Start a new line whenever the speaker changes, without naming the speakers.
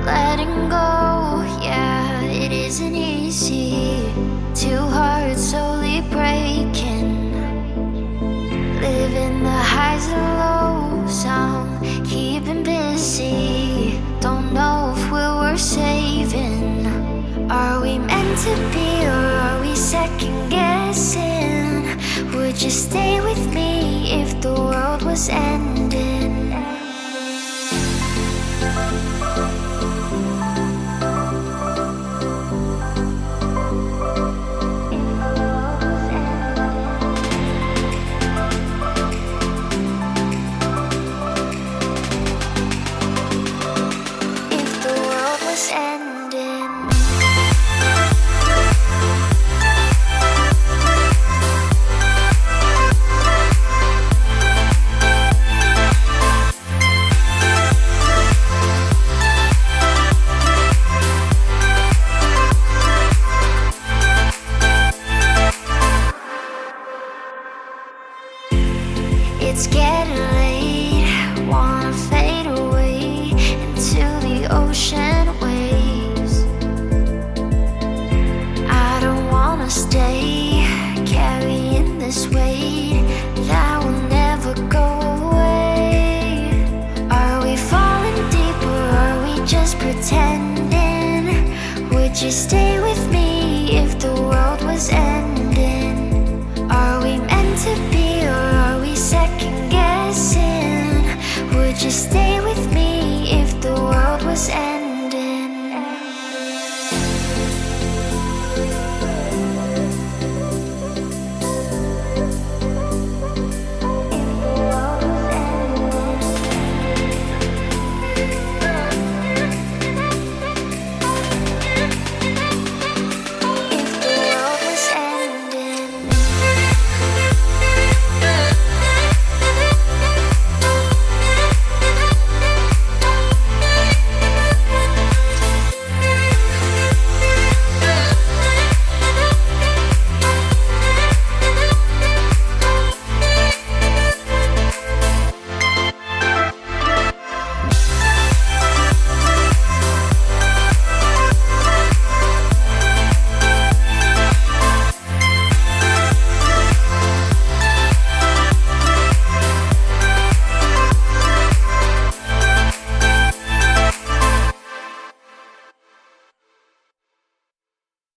letting go, yeah, it isn't easy. Two hearts slowly breaking, living the highs and lows, I'm keeping busy. Don't know if we're worth saving. Are we meant to be, or are we second guessing? Would you stay with me if the world was ending?